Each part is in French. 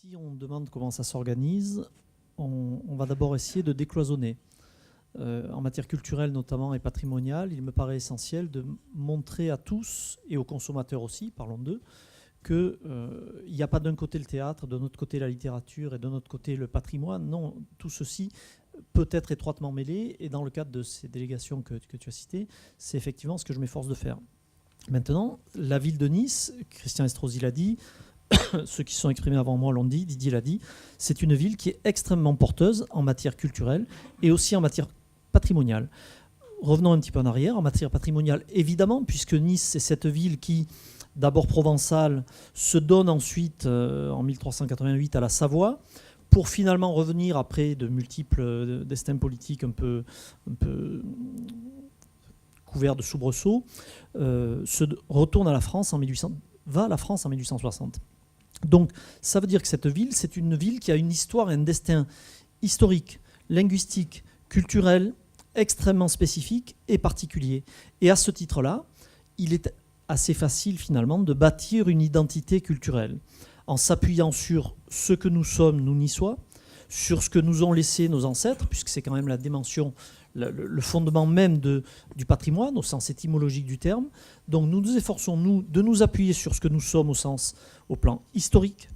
Si on demande comment ça s'organise, on va d'abord essayer de décloisonner. En matière culturelle notamment et patrimoniale, il me paraît essentiel de montrer à tous, et aux consommateurs aussi, parlons d'eux, qu'il n'y a pas d'un côté le théâtre, d'un autre côté la littérature et d'un autre côté le patrimoine. Non, tout ceci peut être étroitement mêlé, et dans le cadre de ces délégations que tu as citées, c'est effectivement ce que je m'efforce de faire. Maintenant, la ville de Nice, Christian Estrosi l'a dit, ceux qui se sont exprimés avant moi l'ont dit, Didier l'a dit, c'est une ville qui est extrêmement porteuse en matière culturelle et aussi en matière patrimoniale. Revenons un petit peu en arrière, en matière patrimoniale, évidemment, puisque Nice, c'est cette ville qui, d'abord provençale, se donne ensuite, en 1388, à la Savoie, pour finalement revenir, après de multiples destins politiques un peu couverts de soubresauts, se retourne à la France en 1800, va à la France en 1860. Donc ça veut dire que cette ville, c'est une ville qui a une histoire et un destin historique, linguistique, culturel, extrêmement spécifique et particulier. Et à ce titre-là, il est assez facile finalement de bâtir une identité culturelle en s'appuyant sur ce que nous sommes, nous niçois, sur ce que nous ont laissé nos ancêtres, puisque c'est quand même la dimension, le fondement même du patrimoine, au sens étymologique du terme. Donc nous nous efforçons, nous, de nous appuyer sur ce que nous sommes au plan historique,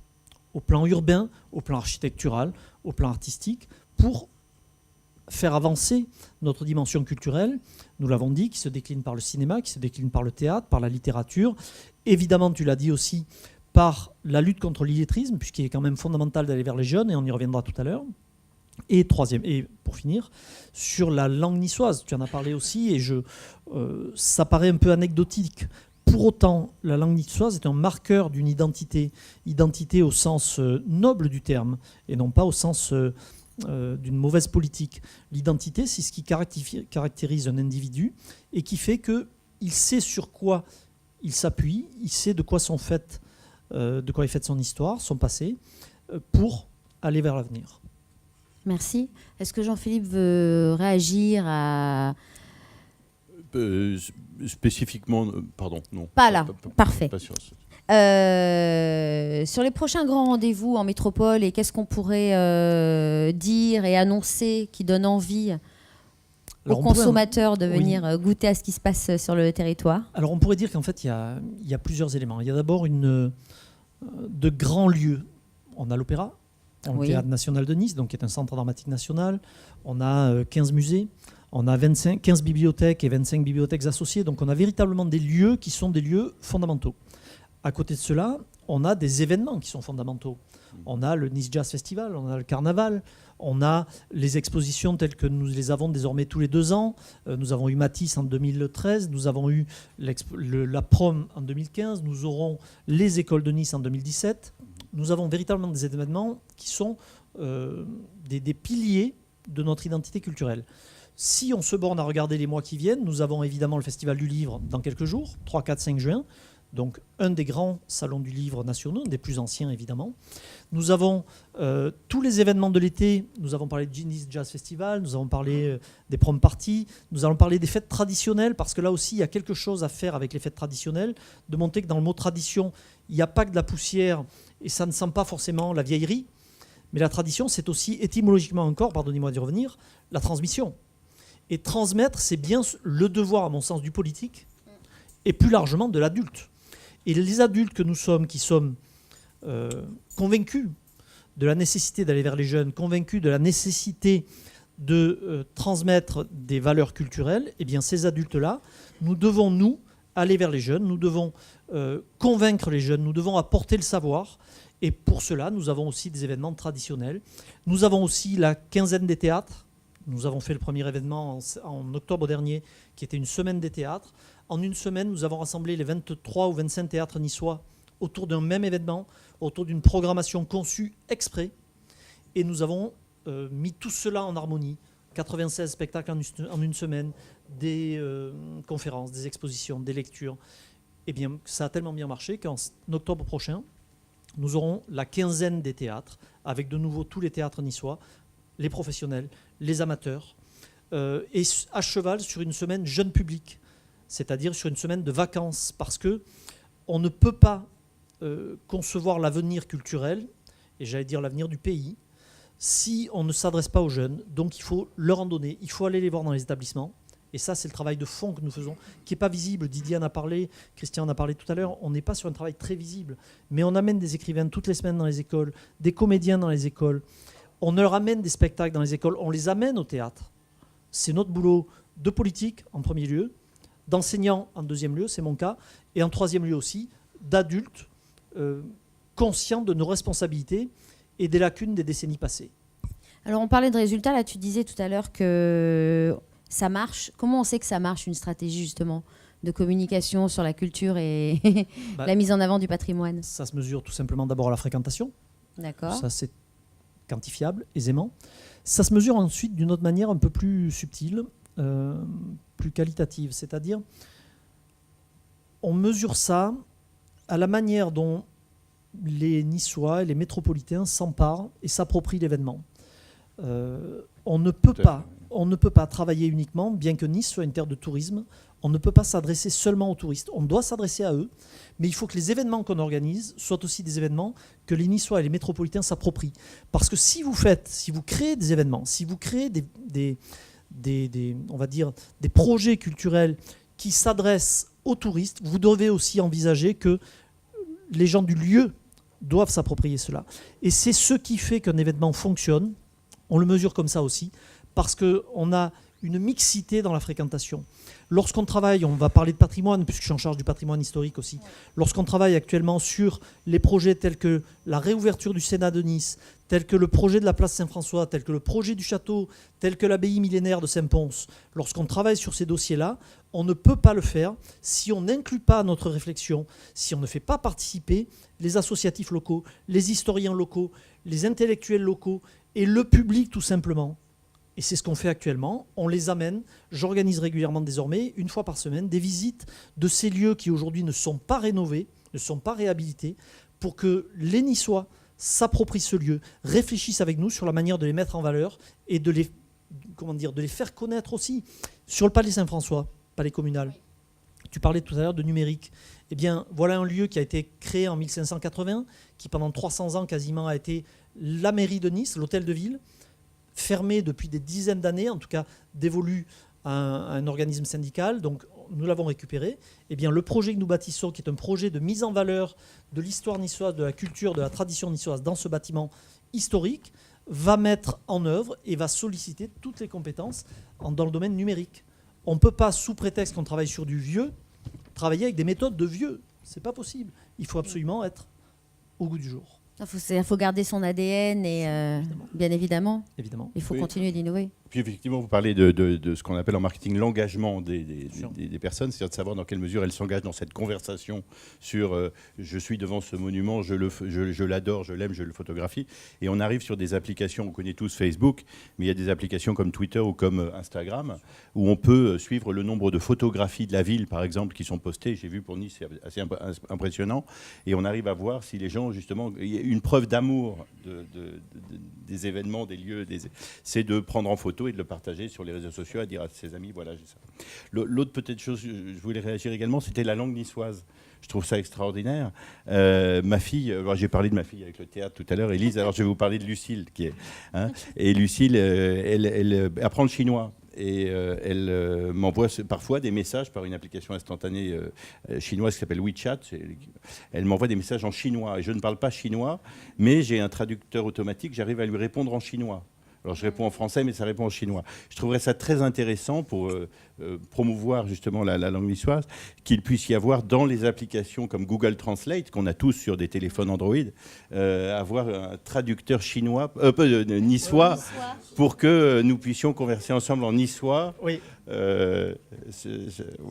au plan urbain, au plan architectural, au plan artistique, pour faire avancer notre dimension culturelle, nous l'avons dit, qui se décline par le cinéma, qui se décline par le théâtre, par la littérature. Évidemment, tu l'as dit aussi, par la lutte contre l'illettrisme, puisqu'il est quand même fondamental d'aller vers les jeunes, et on y reviendra tout à l'heure. Et troisième, et pour finir, sur la langue niçoise, tu en as parlé aussi, et ça paraît un peu anecdotique. Pour autant, la langue niçoise est un marqueur d'une identité au sens noble du terme, et non pas au sens d'une mauvaise politique. L'identité, c'est ce qui caractérise un individu et qui fait qu'il sait sur quoi il s'appuie, il sait de quoi est faite son histoire, son passé, pour aller vers l'avenir. Merci. Est-ce que Jean-Philippe veut réagir à... Spécifiquement, pardon, non. Pas là, parfait. Pas sur les prochains grands rendez-vous en métropole, et qu'est-ce qu'on pourrait dire et annoncer qui donne envie aux consommateurs de venir goûter à ce qui se passe sur le territoire? Alors on pourrait dire qu'en fait il y a plusieurs éléments. Il y a d'abord de grands lieux. On a l'Opéra, le Théâtre National de Nice, donc qui est un centre dramatique national. On a 15 musées. On a 15 bibliothèques et 25 bibliothèques associées. Donc on a véritablement des lieux qui sont des lieux fondamentaux. À côté de cela, on a des événements qui sont fondamentaux. On a le Nice Jazz Festival, on a le Carnaval, on a les expositions telles que nous les avons désormais tous les 2 ans. Nous avons eu Matisse en 2013, nous avons eu la Prom en 2015, nous aurons les écoles de Nice en 2017. Nous avons véritablement des événements qui sont des piliers de notre identité culturelle. Si on se borne à regarder les mois qui viennent, nous avons évidemment le Festival du Livre dans quelques jours, 3, 4, 5 juin. Donc un des grands salons du livre nationaux, des plus anciens évidemment. Nous avons tous les événements de l'été. Nous avons parlé du Nice Jazz Festival, nous avons parlé des prom parties, nous allons parler des fêtes traditionnelles, parce que là aussi il y a quelque chose à faire avec les fêtes traditionnelles, de montrer que dans le mot tradition, il n'y a pas que de la poussière, et ça ne sent pas forcément la vieillerie, mais la tradition, c'est aussi étymologiquement encore, pardonnez-moi d'y revenir, la transmission. Et transmettre, c'est bien le devoir, à mon sens, du politique, et plus largement de l'adulte. Et les adultes que nous sommes, qui sommes convaincus de la nécessité d'aller vers les jeunes, convaincus de la nécessité de transmettre des valeurs culturelles, eh bien ces adultes-là, nous devons, nous, aller vers les jeunes, nous devons convaincre les jeunes, nous devons apporter le savoir. Et pour cela, nous avons aussi des événements traditionnels. Nous avons aussi la quinzaine des théâtres. Nous avons fait le premier événement en octobre dernier, qui était une semaine des théâtres. En une semaine, nous avons rassemblé les 23 ou 25 théâtres niçois autour d'un même événement, autour d'une programmation conçue exprès. Et nous avons mis tout cela en harmonie. 96 spectacles en une semaine, des conférences, des expositions, des lectures. Eh bien, ça a tellement bien marché qu'en octobre prochain, nous aurons la quinzaine des théâtres, avec de nouveau tous les théâtres niçois, les professionnels, les amateurs, et à cheval sur une semaine jeune public, c'est-à-dire sur une semaine de vacances, parce qu'on ne peut pas concevoir l'avenir culturel et j'allais dire l'avenir du pays, si on ne s'adresse pas aux jeunes. Donc il faut leur en donner, il faut aller les voir dans les établissements. Et ça, c'est le travail de fond que nous faisons, qui n'est pas visible. Didier en a parlé, Christian en a parlé tout à l'heure. On n'est pas sur un travail très visible. Mais on amène des écrivains toutes les semaines dans les écoles, des comédiens dans les écoles. On leur amène des spectacles dans les écoles. On les amène au théâtre. C'est notre boulot de politique, en premier lieu, d'enseignants, en deuxième lieu, c'est mon cas, et en troisième lieu aussi, d'adultes conscients de nos responsabilités et des lacunes des décennies passées. Alors, on parlait de résultats. Là, tu disais tout à l'heure que ça marche. Comment on sait que ça marche, une stratégie justement de communication sur la culture et la mise en avant du patrimoine? Ça se mesure tout simplement d'abord à la fréquentation. D'accord. Ça, c'est quantifiable aisément. Ça se mesure ensuite d'une autre manière un peu plus subtile, plus qualitative. C'est-à-dire, on mesure ça à la manière dont les Niçois et les métropolitains s'emparent et s'approprient l'événement. On ne peut pas travailler uniquement, bien que Nice soit une terre de tourisme, on ne peut pas s'adresser seulement aux touristes. On doit s'adresser à eux, mais il faut que les événements qu'on organise soient aussi des événements que les Niçois et les métropolitains s'approprient. Parce que si vous créez des événements, si vous créez on va dire, des projets culturels qui s'adressent aux touristes, vous devez aussi envisager que les gens du lieu doivent s'approprier cela. Et c'est ce qui fait qu'un événement fonctionne. On le mesure comme ça aussi, parce qu'on a une mixité dans la fréquentation. Lorsqu'on travaille, on va parler de patrimoine, puisque je suis en charge du patrimoine historique aussi, lorsqu'on travaille actuellement sur les projets tels que la réouverture du Sénat de Nice, tels que le projet de la place Saint-François, tels que le projet du château, tels que l'abbaye millénaire de Saint-Pons, lorsqu'on travaille sur ces dossiers-là, on ne peut pas le faire si on n'inclut pas notre réflexion, si on ne fait pas participer les associatifs locaux, les historiens locaux, les intellectuels locaux et le public tout simplement. Et c'est ce qu'on fait actuellement. On les amène. J'organise régulièrement désormais, une fois par semaine, des visites de ces lieux qui aujourd'hui ne sont pas rénovés, ne sont pas réhabilités, pour que les Niçois s'approprient ce lieu, réfléchissent avec nous sur la manière de les mettre en valeur et de les faire connaître aussi. Sur le Palais Saint-François, palais communal, tu parlais tout à l'heure de numérique. Eh bien, voilà un lieu qui a été créé en 1580, qui pendant 300 ans quasiment a été la mairie de Nice, l'hôtel de ville, fermé depuis des dizaines d'années, en tout cas dévolu à un organisme syndical. Donc nous l'avons récupéré. Eh bien, le projet que nous bâtissons, qui est un projet de mise en valeur de l'histoire niçoise, de la culture, de la tradition niçoise dans ce bâtiment historique, va mettre en œuvre et va solliciter toutes les compétences dans le domaine numérique. On ne peut pas, sous prétexte qu'on travaille sur du vieux, travailler avec des méthodes de vieux. Ce n'est pas possible. Il faut absolument être au goût du jour. Il faut garder son ADN et bien évidemment, il faut continuer d'innover. Puis effectivement, vous parlez de ce qu'on appelle en marketing l'engagement des personnes, c'est-à-dire de savoir dans quelle mesure elles s'engagent dans cette conversation sur je suis devant ce monument, je l'adore, je l'aime, je le photographie. Et on arrive sur des applications, on connaît tous Facebook, mais il y a des applications comme Twitter ou comme Instagram où on peut suivre le nombre de photographies de la ville, par exemple, qui sont postées. J'ai vu pour Nice, c'est assez impressionnant. Et on arrive à voir si les gens, justement, il y a une preuve d'amour des événements, des lieux, c'est de prendre en photo et de le partager sur les réseaux sociaux, à dire à ses amis, voilà, j'ai ça. L'autre peut-être chose, je voulais réagir également, c'était la langue niçoise. Je trouve ça extraordinaire. Ma fille, j'ai parlé de ma fille avec le théâtre tout à l'heure, Élise, alors je vais vous parler de Lucille. Et Lucille, elle apprend le chinois. Et elle m'envoie parfois des messages par une application instantanée chinoise qui s'appelle WeChat. Elle m'envoie des messages en chinois. Et je ne parle pas chinois, mais j'ai un traducteur automatique, j'arrive à lui répondre en chinois. Alors je réponds en français, mais ça répond en chinois. Je trouverais ça très intéressant pour promouvoir justement la langue niçoise, qu'il puisse y avoir dans les applications comme Google Translate, qu'on a tous sur des téléphones Android, avoir un traducteur chinois, niçois, pour que nous puissions converser ensemble en niçois. Oui.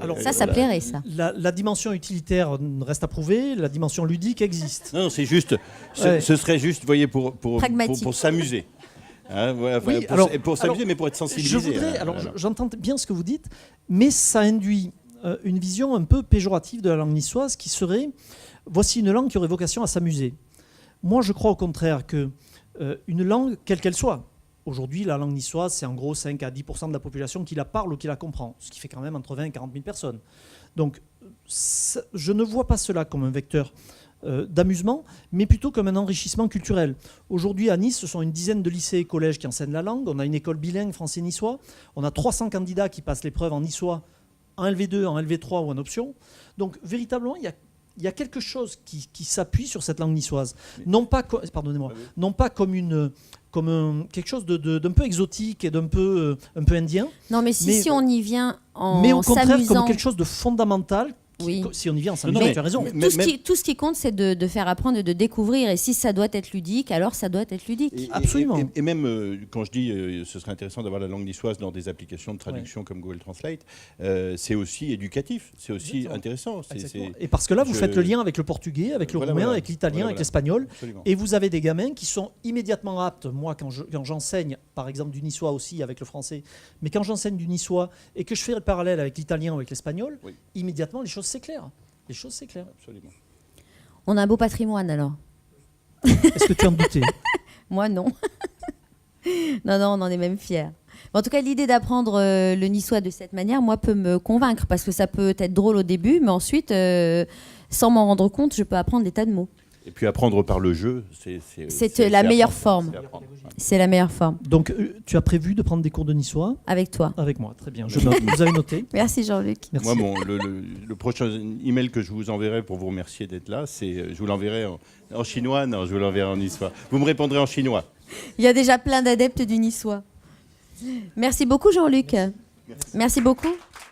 Alors ça plairait, ça. La dimension utilitaire reste à prouver, la dimension ludique existe. Non, c'est juste, ce serait juste, vous voyez, pour s'amuser. Voilà, oui, pour s'amuser, mais pour être sensibilisé. J'entends bien ce que vous dites, mais ça induit une vision un peu péjorative de la langue niçoise qui serait, voici une langue qui aurait vocation à s'amuser. Moi, je crois au contraire que une langue, quelle qu'elle soit, aujourd'hui, la langue niçoise, c'est en gros 5 à 10% de la population qui la parle ou qui la comprend, ce qui fait quand même entre 20 et 40 000 personnes. Donc, je ne vois pas cela comme un vecteur d'amusement, mais plutôt comme un enrichissement culturel. Aujourd'hui, à Nice, ce sont une dizaine de lycées et collèges qui enseignent la langue. On a une école bilingue français-niçois. On a 300 candidats qui passent l'épreuve en niçois, en LV2, en LV3 ou en option. Donc, véritablement, il y a quelque chose qui s'appuie sur cette langue niçoise. Non pas, non pas comme quelque chose d'un peu exotique et d'un peu indien. Non, mais si on y vient en mais au contraire, s'amusant... comme quelque chose de fondamental. Oui. Si on y vient en s'amusant, tu as raison. Tout ce qui compte, c'est de faire apprendre et de découvrir. Et si ça doit être ludique, alors ça doit être ludique. Absolument. Et même quand je dis ce serait intéressant d'avoir la langue niçoise dans des applications de traduction comme Google Translate, c'est aussi éducatif, c'est aussi intéressant. Et parce que là, vous faites le lien avec le portugais, avec le roumain, avec l'italien, avec l'espagnol. Absolument. Et vous avez des gamins qui sont immédiatement aptes. Moi, quand j'enseigne, par exemple, du niçois aussi avec le français, mais quand j'enseigne du niçois et que je fais le parallèle avec l'italien ou avec l'espagnol, immédiatement, les choses s'éclairent. Les choses s'éclairent. Absolument. On a un beau patrimoine alors. Est-ce que tu en doutais? Moi, non. non, on en est même fiers. En tout cas, l'idée d'apprendre le niçois de cette manière, moi, peut me convaincre parce que ça peut être drôle au début, mais ensuite, sans m'en rendre compte, je peux apprendre des tas de mots. Et puis apprendre par le jeu, c'est la meilleure forme. C'est la meilleure forme. Donc, tu as prévu de prendre des cours de niçois? Avec toi. Avec moi, très bien. Je note. Vous avez noté. Merci Jean-Luc. Moi, le prochain email que je vous enverrai pour vous remercier d'être là, je vous l'enverrai en chinois. Non, je vous l'enverrai en niçois. Vous me répondrez en chinois. Il y a déjà plein d'adeptes du niçois. Merci beaucoup Jean-Luc. Merci beaucoup.